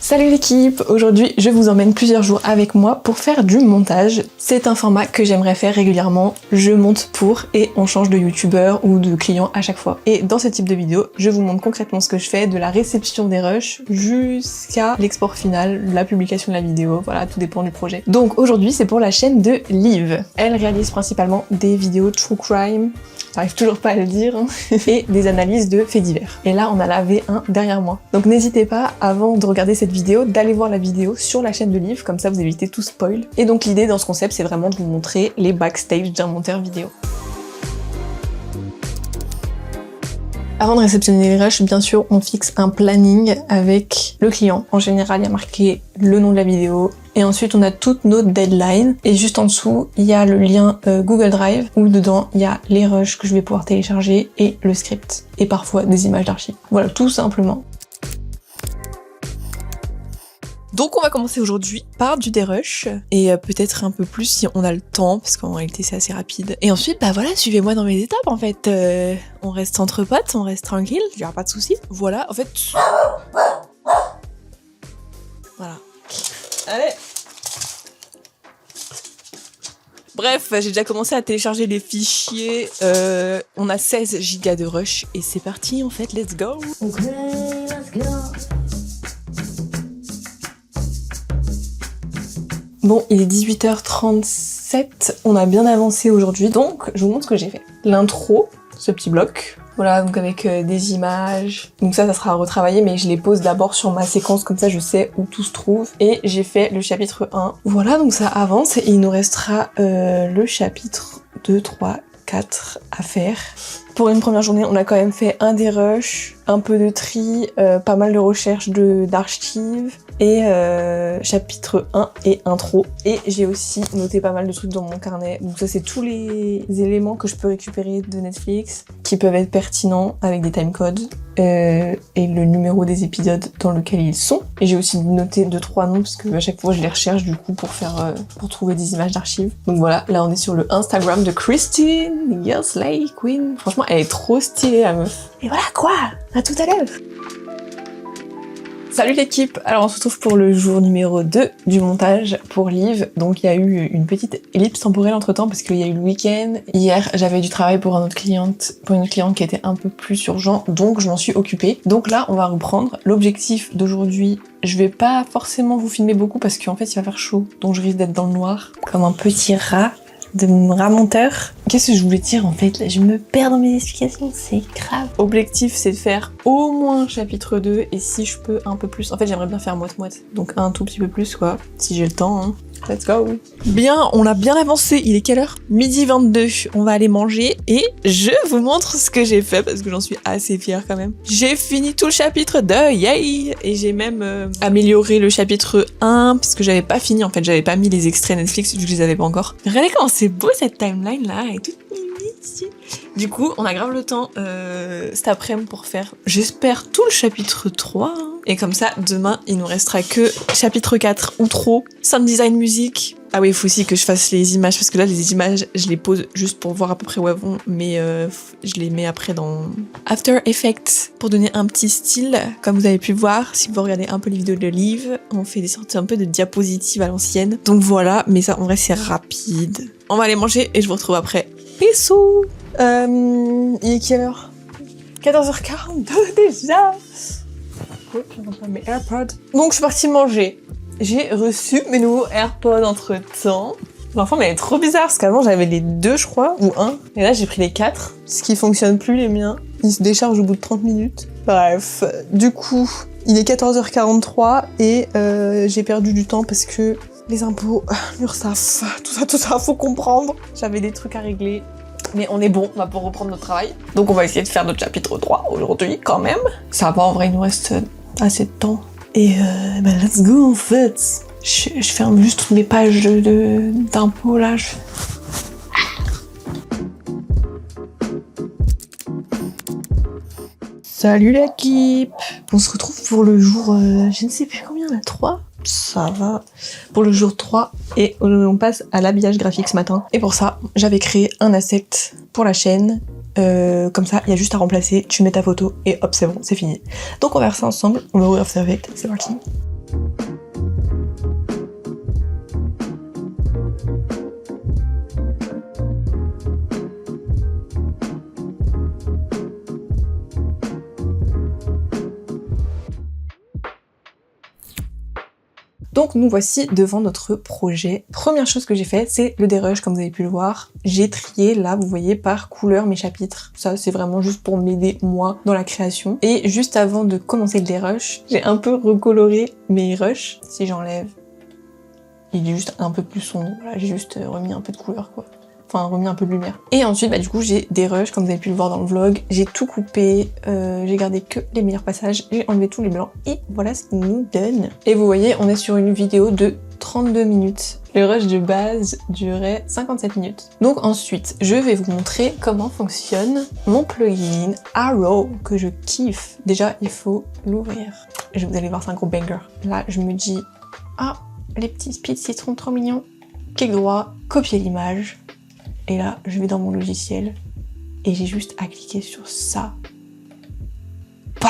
Salut l'équipe! Aujourd'hui je vous emmène plusieurs jours avec moi pour faire du montage. C'est un format que j'aimerais faire régulièrement, je monte pour et on change de youtubeur ou de client à chaque fois. Et dans ce type de vidéo, je vous montre concrètement ce que je fais de la réception des rushs jusqu'à l'export final, la publication de la vidéo, voilà, tout dépend du projet. Donc aujourd'hui c'est pour la chaîne de Liv. Elle réalise principalement des vidéos true crime, j'arrive toujours pas à le dire, hein, et des analyses de faits divers. Et là on a la V1 derrière moi. Donc n'hésitez pas, avant de regarder cette vidéo, d'aller voir la vidéo sur la chaîne de Liv, comme ça vous évitez tout spoil. Et donc l'idée dans ce concept, c'est vraiment de vous montrer les backstage d'un monteur vidéo. Avant de réceptionner les rushs, bien sûr, on fixe un planning avec le client. En général, il y a marqué le nom de la vidéo. Et ensuite, on a toutes nos deadlines. Et juste en dessous, il y a le lien Google Drive, où dedans, il y a les rushs que je vais pouvoir télécharger et le script. Et parfois, des images d'archives. Voilà, tout simplement. Donc on va commencer aujourd'hui par du dérush et peut-être un peu plus si on a le temps parce qu'en réalité c'est assez rapide. Et ensuite bah voilà, suivez-moi dans mes étapes en fait. On reste entre potes, on reste tranquille, il y aura pas de soucis. Voilà, en fait... Voilà. Allez. Bref, j'ai déjà commencé à télécharger les fichiers. On a 16 Go de rush et c'est parti en fait, let's go. Okay, let's go. Bon, il est 18h37, on a bien avancé aujourd'hui, donc je vous montre ce que j'ai fait. L'intro, ce petit bloc, voilà, donc avec des images, donc ça sera retravaillé, mais je les pose d'abord sur ma séquence, comme ça je sais où tout se trouve. Et j'ai fait le chapitre 1. Voilà, donc ça avance, et il nous restera le chapitre 2, 3, 4 à faire. Pour une première journée, on a quand même fait un dérush, un peu de tri, pas mal de recherches d'archives, et chapitre 1 et intro. Et j'ai aussi noté pas mal de trucs dans mon carnet. Donc ça, c'est tous les éléments que je peux récupérer de Netflix, qui peuvent être pertinents avec des timecodes, et le numéro des épisodes dans lequel ils sont. Et j'ai aussi noté 2-3 noms, parce que à chaque fois, je les recherche du coup pour trouver des images d'archives. Donc voilà, là on est sur le Instagram de Christine, Girl Slay Queen. Franchement, elle est trop stylée la meuf. Et voilà quoi, à tout à l'heure. Salut l'équipe. Alors on se retrouve pour le jour numéro 2 du montage pour Liv. Donc il y a eu une petite ellipse temporelle entre temps parce qu'il y a eu le week-end. Hier j'avais du travail pour une autre cliente qui était un peu plus urgent, donc je m'en suis occupée. Donc là on va reprendre. L'objectif d'aujourd'hui, je vais pas forcément vous filmer beaucoup parce qu'en fait il va faire chaud, donc je risque d'être dans le noir comme un petit rat. De mon ramonteur. Qu'est-ce que je voulais dire en fait? Là, je me perds dans mes explications, c'est grave. Objectif, c'est de faire au moins chapitre 2 et si je peux un peu plus. En fait, j'aimerais bien faire moite-moite. Donc un tout petit peu plus quoi, si j'ai le temps. Hein. Let's go. Bien, on a bien avancé. Il est quelle heure? Midi 22. On va aller manger et je vous montre ce que j'ai fait parce que j'en suis assez fière quand même. J'ai fini tout le chapitre 2, yay! Et j'ai même amélioré le chapitre 1 parce que j'avais pas fini en fait. J'avais pas mis les extraits Netflix vu que je les avais pas encore. Regardez comment c'est beau cette timeline là et tout. Du coup, on a grave le temps cet après-midi pour faire, j'espère, tout le chapitre 3. Hein. Et comme ça, demain, il nous restera que chapitre 4 ou trop, sound design, musique. Ah oui, il faut aussi que je fasse les images, parce que là, les images, je les pose juste pour voir à peu près où elles vont, mais je les mets après dans After Effects pour donner un petit style. Comme vous avez pu voir, si vous regardez un peu les vidéos de Liv, on fait des sortes un peu de diapositives à l'ancienne. Donc voilà, mais ça, en vrai, c'est rapide. On va aller manger et je vous retrouve après. Bisous. Il est quelle heure? 14h42 déjà. Oh, j'entends pas mes AirPods. Donc je suis partie manger. J'ai reçu mes nouveaux AirPods entre temps. L'enfant mais elle est trop bizarre parce qu'avant j'avais les 2 je crois, ou 1. Et là j'ai pris les 4, ce qui fonctionne plus les miens. Ils se déchargent au bout de 30 minutes. Bref, du coup, il est 14h43 et j'ai perdu du temps parce que les impôts, l'URSSAF, tout ça, faut comprendre. J'avais des trucs à régler. Mais on est bon, on va pouvoir reprendre notre travail. Donc on va essayer de faire notre chapitre 3 aujourd'hui quand même. Ça va, en vrai, il nous reste assez de temps. Et ben let's go en fait. Je ferme juste toutes mes pages d'impôts là. Salut l'équipe. On se retrouve pour le jour, je ne sais plus combien là, 3. Ça va. Pour le jour 3 et on passe à l'habillage graphique ce matin. Et pour ça, j'avais créé un asset pour la chaîne. Comme ça, il y a juste à remplacer, tu mets ta photo et hop, c'est bon, c'est fini. Donc on va faire ça ensemble. On va ouvrir After Effects, c'est parti. Donc nous voici devant notre projet. Première chose que j'ai fait, c'est le dérush, comme vous avez pu le voir. J'ai trié là, vous voyez, par couleur mes chapitres. Ça c'est vraiment juste pour m'aider moi dans la création. Et juste avant de commencer le dérush, j'ai un peu recoloré mes rushs. Si j'enlève, il est juste un peu plus sombre. Voilà, j'ai juste remis un peu de couleur quoi. Enfin remis un peu de lumière. Et ensuite du coup j'ai des rushs comme vous avez pu le voir dans le vlog. J'ai tout coupé, j'ai gardé que les meilleurs passages, j'ai enlevé tous les blancs et voilà ce qu'il nous donne. Et vous voyez on est sur une vidéo de 32 minutes. Le rush de base durait 57 minutes. Donc ensuite je vais vous montrer comment fonctionne mon plugin Arrow que je kiffe. Déjà il faut l'ouvrir. Vous allez voir c'est un gros banger. Là je me dis ah les petits speeds citrons trop mignons. Clic droit, copier l'image. Et là, je vais dans mon logiciel et j'ai juste à cliquer sur ça. Bah!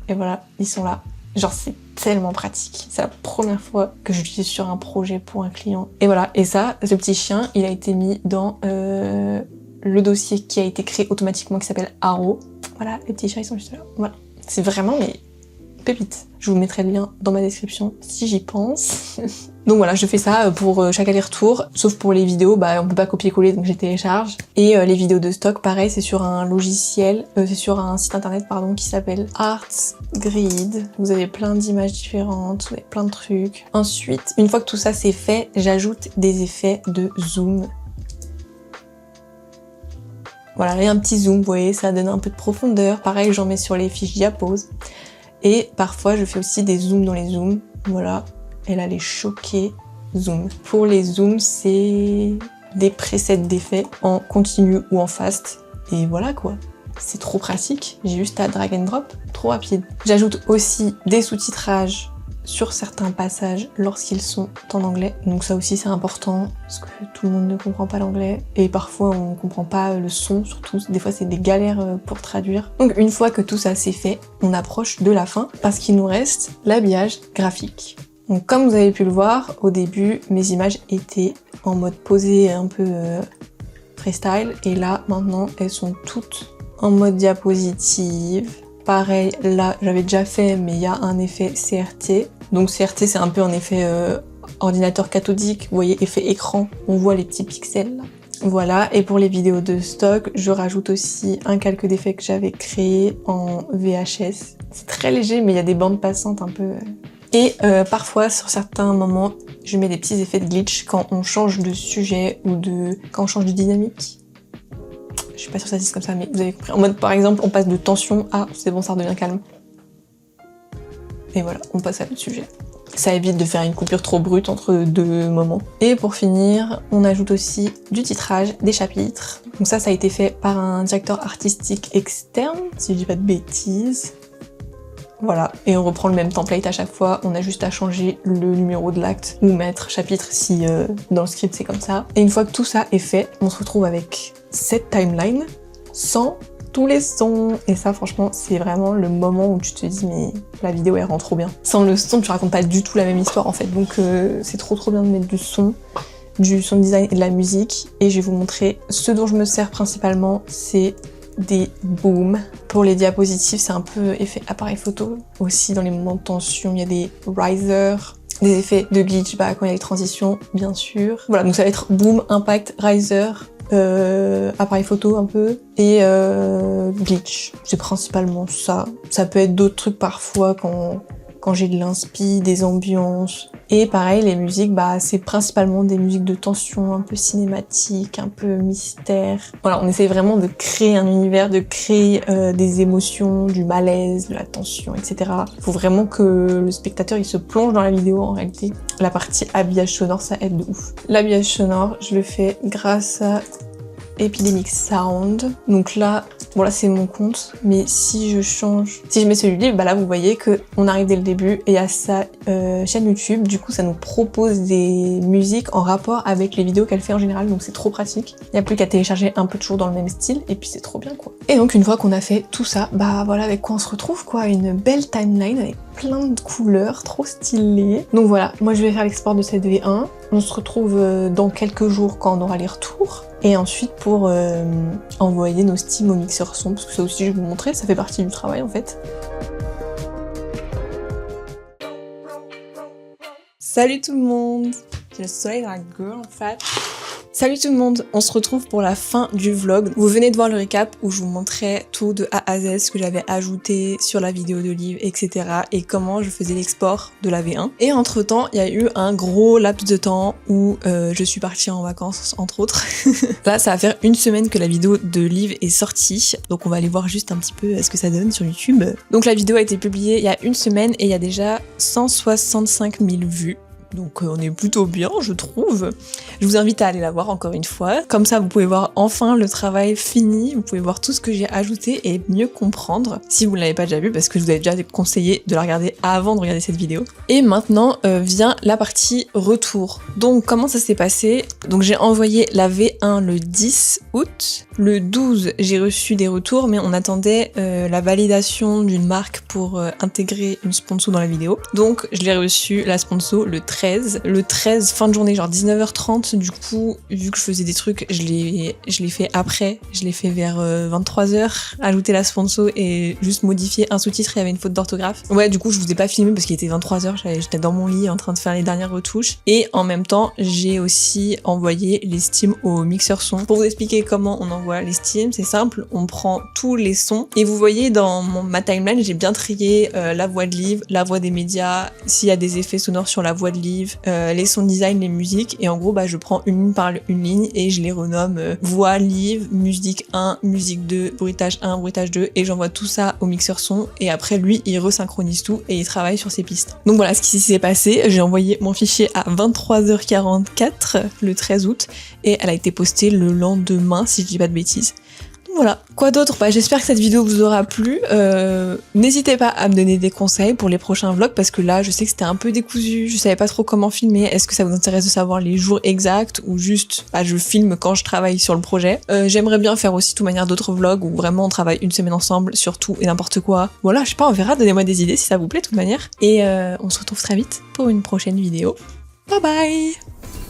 Et voilà, ils sont là. Genre, c'est tellement pratique. C'est la première fois que j'utilise sur un projet pour un client. Et voilà, et ça, ce petit chien, il a été mis dans le dossier qui a été créé automatiquement qui s'appelle Arrow. Voilà, les petits chiens, ils sont juste là. Voilà. C'est vraiment, mais pépite. Je vous mettrai le lien dans ma description si j'y pense. Donc voilà, je fais ça pour chaque aller-retour, sauf pour les vidéos, on peut pas copier-coller donc j'ai télécharge. Et les vidéos de stock, pareil, c'est sur un logiciel, c'est sur un site internet pardon qui s'appelle Artsgrid. Vous avez plein d'images différentes, vous avez plein de trucs. Ensuite, une fois que tout ça c'est fait, j'ajoute des effets de zoom. Voilà, là il y a un petit zoom, vous voyez, ça donne un peu de profondeur. Pareil, j'en mets sur les fiches diapos. Et parfois, je fais aussi des zooms dans les zooms, voilà. Et là, les choquer, zoom. Pour les zooms, c'est des presets d'effets en continu ou en fast. Et voilà quoi. C'est trop pratique. J'ai juste à drag and drop. Trop rapide. J'ajoute aussi des sous-titrages sur certains passages lorsqu'ils sont en anglais. Donc ça aussi c'est important parce que tout le monde ne comprend pas l'anglais. Et parfois on comprend pas le son surtout. Des fois c'est des galères pour traduire. Donc une fois que tout ça c'est fait, on approche de la fin parce qu'il nous reste l'habillage graphique. Donc comme vous avez pu le voir, au début, mes images étaient en mode posé un peu freestyle. Et là, maintenant, elles sont toutes en mode diapositive. Pareil, là, j'avais déjà fait, mais il y a un effet CRT. Donc CRT, c'est un peu un effet ordinateur cathodique. Vous voyez, effet écran, on voit les petits pixels là. Voilà, et pour les vidéos de stock, je rajoute aussi un calque d'effets que j'avais créé en VHS. C'est très léger, mais il y a des bandes passantes un peu... Et parfois, sur certains moments, je mets des petits effets de glitch quand on change de sujet ou quand on change de dynamique. Je suis pas sûre que ça se dise comme ça, mais vous avez compris. En mode, par exemple, on passe de tension à « c'est bon, ça redevient calme ». Et voilà, on passe à l'autre sujet. Ça évite de faire une coupure trop brute entre deux moments. Et pour finir, on ajoute aussi du titrage, des chapitres. Donc ça a été fait par un directeur artistique externe, si je dis pas de bêtises. Voilà, et on reprend le même template à chaque fois, on a juste à changer le numéro de l'acte ou mettre chapitre si dans le script c'est comme ça. Et une fois que tout ça est fait, on se retrouve avec cette timeline sans tous les sons. Et ça franchement c'est vraiment le moment où tu te dis mais la vidéo elle rend trop bien. Sans le son tu racontes pas du tout la même histoire en fait, donc c'est trop bien de mettre du son design et de la musique. Et je vais vous montrer ce dont je me sers principalement, c'est des booms. Pour les diapositives, c'est un peu effet appareil photo. Aussi, dans les moments de tension, il y a des risers, des effets de glitch quand il y a les transitions, bien sûr. Voilà, donc ça va être boom, impact, riser, appareil photo un peu, et glitch. C'est principalement ça. Ça peut être d'autres trucs parfois quand j'ai de l'inspi, des ambiances. Et pareil, les musiques, c'est principalement des musiques de tension, un peu cinématique, un peu mystère. Voilà, on essaie vraiment de créer un univers, de créer des émotions, du malaise, de la tension, etc. Il faut vraiment que le spectateur il se plonge dans la vidéo en réalité. La partie habillage sonore, ça aide de ouf. L'habillage sonore, je le fais grâce à Epidemic Sound. Donc là, bon là c'est mon compte, mais si je mets celui-là, là vous voyez que on arrive dès le début et à sa chaîne YouTube, du coup ça nous propose des musiques en rapport avec les vidéos qu'elle fait en général, donc c'est trop pratique. Il n'y a plus qu'à télécharger un peu toujours dans le même style et puis c'est trop bien quoi. Et donc une fois qu'on a fait tout ça, voilà avec quoi on se retrouve quoi, une belle timeline avec plein de couleurs, trop stylé. Donc voilà, moi je vais faire l'export de cette V1. On se retrouve dans quelques jours quand on aura les retours. Et ensuite pour envoyer nos steams au mixeur son, parce que ça aussi je vais vous montrer, ça fait partie du travail en fait. Salut tout le monde! J'ai le soleil dans la gueule en fait. Salut tout le monde, on se retrouve pour la fin du vlog. Vous venez de voir le récap où je vous montrais tout de A à Z, ce que j'avais ajouté sur la vidéo de Liv, etc. et comment je faisais l'export de la V1. Et entre temps, il y a eu un gros laps de temps où je suis partie en vacances, entre autres. Là, ça va faire une semaine que la vidéo de Liv est sortie, donc on va aller voir juste un petit peu ce que ça donne sur YouTube. Donc la vidéo a été publiée il y a une semaine et il y a déjà 165 000 vues. Donc on est plutôt bien, je trouve. Je vous invite à aller la voir encore une fois. Comme ça, vous pouvez voir enfin le travail fini. Vous pouvez voir tout ce que j'ai ajouté et mieux comprendre si vous ne l'avez pas déjà vu, parce que je vous avais déjà conseillé de la regarder avant de regarder cette vidéo. Et maintenant vient la partie retour. Donc comment ça s'est passé? Donc j'ai envoyé la V1 le 10 août. Le 12, j'ai reçu des retours, mais on attendait la validation d'une marque pour intégrer une sponsor dans la vidéo. Donc je l'ai reçu, la sponsor, le 13. Le 13, fin de journée, genre 19h30, du coup, vu que je faisais des trucs, je l'ai fait après, je l'ai fait vers 23h, ajouter la sponsor et juste modifier un sous-titre, il y avait une faute d'orthographe. Ouais, du coup, je vous ai pas filmé parce qu'il était 23h, j'étais dans mon lit en train de faire les dernières retouches. Et en même temps, j'ai aussi envoyé les stems au mixeur son. Pour vous expliquer comment on envoie les stems, c'est simple, on prend tous les sons et vous voyez dans ma timeline, j'ai bien trié la voix de Liv, la voix des médias, s'il y a des effets sonores sur la voix de Liv, les sound design, les musiques, et en gros je prends une ligne par une ligne et je les renomme voix, Liv, musique 1, musique 2, bruitage 1, bruitage 2, et j'envoie tout ça au mixeur son et après lui il resynchronise tout et il travaille sur ses pistes. Donc voilà ce qui s'est passé, j'ai envoyé mon fichier à 23h44 le 13 août et elle a été postée le lendemain si je dis pas de bêtises. Voilà. Quoi d'autre? J'espère que cette vidéo vous aura plu. N'hésitez pas à me donner des conseils pour les prochains vlogs parce que là, je sais que c'était un peu décousu. Je savais pas trop comment filmer. Est-ce que ça vous intéresse de savoir les jours exacts ou juste je filme quand je travaille sur le projet? J'aimerais bien faire aussi de toute manière d'autres vlogs où vraiment on travaille une semaine ensemble sur tout et n'importe quoi. Voilà, je sais pas, on verra. Donnez-moi des idées si ça vous plaît de toute manière. Et on se retrouve très vite pour une prochaine vidéo. Bye bye!